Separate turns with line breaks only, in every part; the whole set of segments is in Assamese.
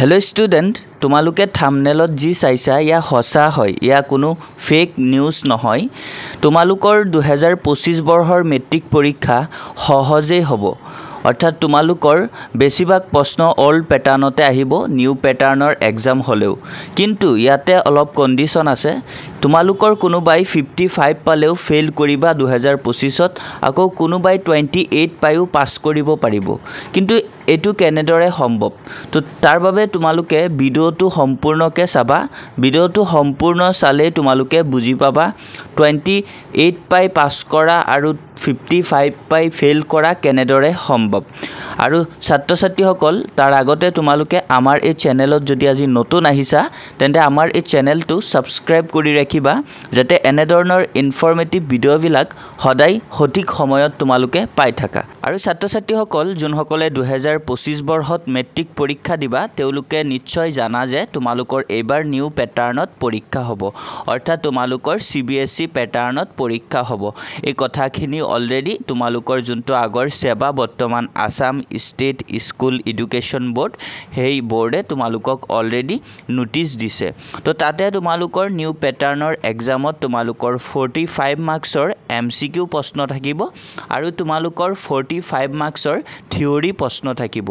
हेलो स्टूडेंट तुम्हालोके थाम्बनेলত जी चाइছা या हसा হয় या कोनो फेक न्यूज নহয় तुम्हालोকৰ 2025 বৰ্ষৰ মেট্ৰিক পৰীক্ষা সহজে হ'ব অৰ্থাৎ তোমালোকৰ বেছিভাগ প্ৰশ্ন ওল্ড প্যাটাৰ্নতে আহিব নিউ প্যাটাৰ্নৰ এক্সাম হলেও কিন্তু ইয়াতে অলপ কন্ডিশন আছে তোমালোকৰ কোনোবাই 55 পালেও ফেল কৰিবা 2025ত আকৌ কোনোবাই 28 পায়ো পাস কৰিব পাৰিব কিন্তু এটু কেনেদৰে সম্ভৱ তো তাৰ বাবে তোমালোকে ভিডিওটো সম্পূৰ্ণকৈ চাবা ভিডিওটো সম্পূৰ্ণ চালে তোমালোকে বুজি পাবা 28 পাই পাস কৰা আৰু 55 পাই ফেল কৰা কেনেদৰে সম্ভৱ আৰু ছাত্ৰ ছাত্ৰীসকল তাৰ আগতে তোমালোকে আমাৰ এই চেনেলত যদি আজি নতুন আহিছা তেন্তে আমাৰ এই চেনেলটো সাবস্ক্ৰাইব কৰি ৰাখিবা যাতে এনেধৰণৰ ইনফৰমেটিভ ভিডিওবিলাক সদায় সঠিক সময়ত তোমালোকে পাই থাকা আৰু ছাত্ৰ ছাত্ৰীসকল যোনসকলে 2025 বৰ্ষত মেট্ৰিক পৰীক্ষা দিবা তেওঁলোকে নিশ্চয় জানা যে তোমালোকৰ এবাৰ নিউ প্যাটাৰ্নত পৰীক্ষা হ'ব অৰ্থাৎ তোমালোকৰ CBSE প্যাটাৰ্নত পৰীক্ষা হ'ব এই কথাখিনি অলৰেডি তোমালোকৰ যোনটো আগৰ সেৱা বৰ্তমান Assam state school education board হেই বোৰ্ডে তোমালোকক অলৰেডি নোটিছ দিছে তো তাতে তোমালোকৰ নিউ প্যাটাৰ্নৰ এক্সামত তোমালোকৰ 45 মাৰ্কছৰ MCQ প্ৰশ্ন থাকিব আৰু তোমালোকৰ 45 মাৰ্কছৰ থিওৰি প্ৰশ্ন থাকিব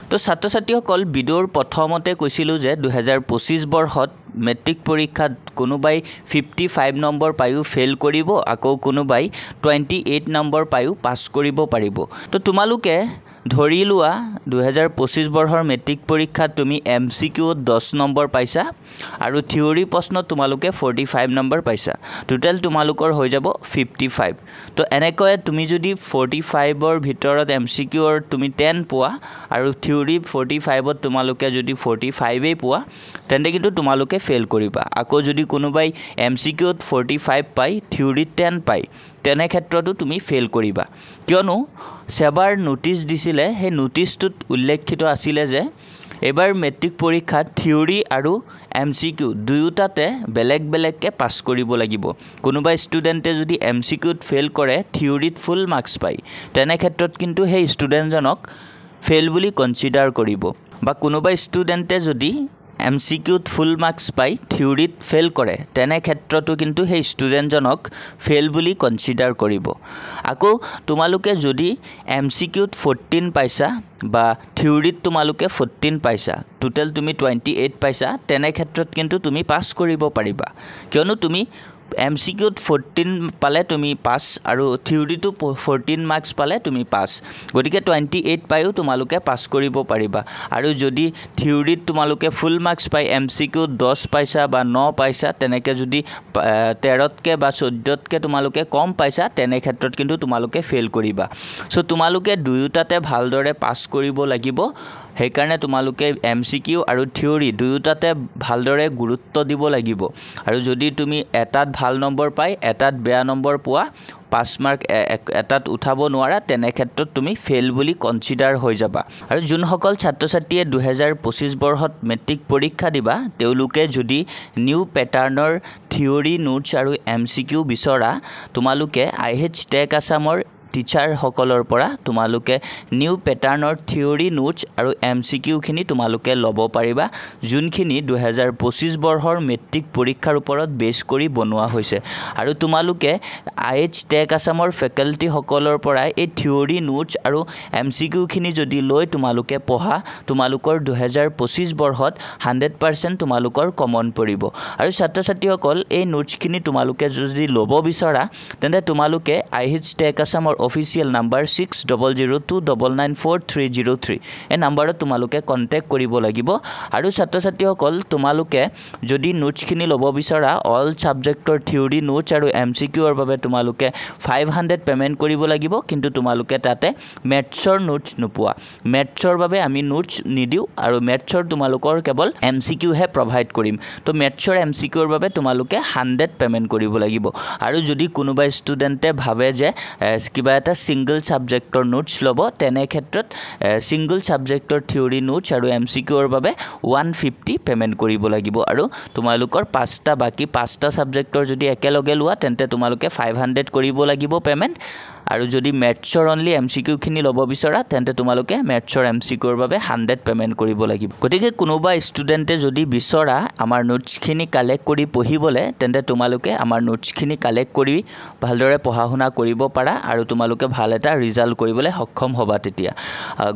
তো ছাত্ৰ ছাত্ৰীসকল ভিডিওৰ প্ৰথমতে কৈছিলো যে 2025 বৰ্ষত মেট্ৰিক পৰীক্ষাত কোনোবাই 55 নম্বৰ পায়ো ফেল কৰিব আকৌ কোনোবাই 28 নম্বৰ পায়ো পাস কৰিব পাৰিব তো তোমালোকে ধৰি লোৱা 2025 বৰ্ষৰ মেট্ৰিক পৰীক্ষাত তুমি MCQ 10 নম্বৰ পাইছা আৰু থিওৰি প্ৰশ্ন তোমালোকে 45 নম্বৰ পাইছা টোটাল তোমালোকৰ হৈ যাব 55 তো এনেকৈ তুমি যদি 45 ৰ ভিতৰত MCQ ৰ তুমি 10 পোৱা আৰু থিওৰি 45 ত তোমালোকে যদি 45 এই পোৱা তেন্তে কিন্তু তোমালোকে ফেল কৰিবা আকৌ যদি কোনোবাই MCQ ত 45 পাই থিওৰি 10 পাই তেনে ক্ষেত্ৰতো তুমি ফেল কৰিবা কিয়নো সেবাৰ নোটিছ দিছিলে হে নোটিছটোত উল্লেখিত আছিল যে এবাৰ মেট্ৰিক পৰীক্ষাত থিওৰি আৰু MCQ দুয়োটাতে বেলেগ বেলেগকে পাস কৰিব লাগিব কোনোবা ষ্টুডেন্টে যদি MCQ ত ফেল কৰে থিওৰিত ফুল মাৰ্কস পায় তেনে ক্ষেত্ৰত কিন্তু হে ষ্টুডেন্টজনক ফেল বুলি কনসিডাৰ কৰিব বা কোনোবা ষ্টুডেন্টে যদি MCQ ত ফুল মাৰ্কস পাই থিওৰিত ফেল কৰে তেনে ক্ষেত্ৰটো কিন্তু হে ষ্টুডেন্টজনক ফেল বুলি কনসিডাৰ কৰিব আকৌ তোমালোকে যদি MCQ ত 14 পাইছা বা থিওৰিত তোমালোকে 14 পাইছা টোটাল তুমি 28 পাইছা তেনে ক্ষেত্ৰত কিন্তু তুমি পাস কৰিব পাৰিবা কিয়নো তুমি MCQ ত 14 পালে তুমি পাস আৰু থিওৰিটো 14 মাৰ্কস পালে তুমি পাস গতিকে 28 পায়ো তোমালোকে পাস কৰিব পাৰিবা আৰু যদি থিওৰিত তোমালোকে ফুল মাৰ্কস পাই MCQ 10 পাইছা বা 9 পাইছা তেনেকে যদি 13তকে বা 14তকে তোমালোকে কম পাইছা তেনে ক্ষেত্ৰত কিন্তু তোমালোকে ফেল কৰিবা সো তোমালোকে দুয়োটাতে ভালদৰে পাস কৰিব লাগিব হেকাৰণে তোমালোকে MCQ আৰু থিওৰি দুয়োটাতে ভালদৰে গুৰুত্ব দিব লাগিব আৰু যদি তুমি এটাত ভাল নম্বৰ পাই এটাত বেয়া নম্বৰ পোৱা 5 মাৰ্ক এটাত উঠাব নোৱাৰা তেনে ক্ষেত্ৰত তুমি ফেল বুলি কনসিডাৰ হৈ যাবা আৰু যোনসকল ছাত্ৰ ছাত্ৰীয়ে 2025 বৰ্ষত মেট্ৰিক পৰীক্ষা দিবা তেওঁলোকে যদি নিউ প্যাটাৰ্নৰ থিওৰি নোটছ আৰু MCQ বিচৰা তোমালোকে IH টেক আসামৰ টিচাৰ সকলৰ পৰা তোমালোকে নিউ প্যাটাৰ্নৰ থিওৰি নোটছ আৰু MCQ খিনি তোমালোকে ল'ব পাৰিবা যোনখিনি 2025 বৰ্ষৰ মেট্ৰিক পৰীক্ষাৰ ওপৰত বেছ কৰি বনোৱা হৈছে আৰু তোমালোকে IH টেক আসামৰ ফেকাল্টি সকলৰ পৰা এই থিওৰি নোটছ আৰু MCQ খিনি যদি লৈ তোমালোকে পঢ়া তোমালোকৰ 2025 বৰ্ষত 100% তোমালোকৰ কমন পৰিব আৰু ছাত্ৰ ছাত্ৰীসকল এই নোটছ খিনি তোমালোকে যদি ল'ব বিচৰা তেন্তে তোমালোকে IH টেক আসামৰ অফিচিয়েল নাম্বাৰ 6002994303 এই নাম্বাৰত তোমালোকে কন্টাক্ট কৰিব লাগিব আৰু ছাত্ৰ ছাত্ৰীসকল তোমালোকে যদি নোটছখিনি ল'ব বিচৰা অল সাবজেক্টৰ থিওৰি নোটছ আৰু MCQ ৰ বাবে তোমালোকে 500 পেমেন্ট কৰিব লাগিব কিন্তু তোমালোকে তাতে মেথছৰ নোটছ নোপোৱা মেথছৰ বাবে আমি নোটছ নিদিও আৰু মেথছৰ তোমালোকৰ কেৱল MCQ হে প্ৰভাইড কৰিম তো মেথছৰ MCQ ৰ বাবে তোমালোকে 100 পেমেন্ট কৰিব লাগিব আৰু যদি কোনোবা ষ্টুডেন্টে ভাবে যে কিবা এটা সিঙ্গল সাবজেক্টৰ নোটছ লব তেনে ক্ষেত্ৰত সিঙ্গল সাবজেক্টৰ থিওৰি নোটছ আৰু MCQ ৰ বাবে 150 পেমেন্ট কৰিব লাগিব আৰু তোমালোকৰ বাকি 5টা সাবজেক্টৰ যদি একেলগে লোৱা তেন্তে তোমালোকে 500 কৰিব লাগিব পেমেন্ট আৰু যদি মেথছৰ অনলি MCQখিনি ল'ব বিচৰা তেন্তে তোমালোকে মেথছৰ MCQৰ বাবে 100 পেমেণ্ট কৰিব লাগিব গতিকে কোনোবা ষ্টুডেণ্টে যদি বিচৰা আমাৰ নোটছখিনি কালেক্ট কৰি পঢ়িবলৈ তেন্তে তোমালোকে আমাৰ নোটছখিনি কালেক্ট কৰি ভালদৰে পঢ়া শুনা কৰিব পাৰা আৰু তোমালোকে ভাল এটা ৰিজাল্ট কৰিবলৈ সক্ষম হ'বা তেতিয়া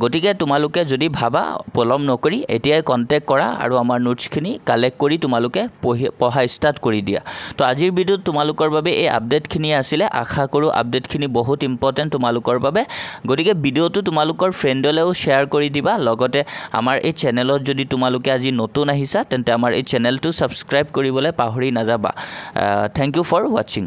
গতিকে তোমালোকে যদি ভাবা পলম নকৰি এতিয়াই কন্টেক্ট কৰা আৰু আমাৰ নোটছখিনি কালেক্ট কৰি তোমালোকে পঢ়া ষ্টাৰ্ট কৰি দিয়া তো আজিৰ ভিডিঅ'ত তোমালোকৰ বাবে এই আপডেটখিনি আছিলে আশা কৰোঁ আপডেটখিনি বহুত ইম্পৰ্টেণ্ট তোমালোকৰ বাবে গতিকে ভিডিঅ'টো তোমালোকৰ ফ্ৰেণ্ডলৈও শ্বেয়াৰ কৰি দিবা লগতে আমাৰ এই চেনেলত যদি তোমালোকে আজি নতুন আহিছা তেন্তে আমাৰ এই চেনেলটো ছাবস্ক্ৰাইব কৰিবলৈ পাহৰি নাযাবা থ্যাংক ইউ ফৰ ৱাচিং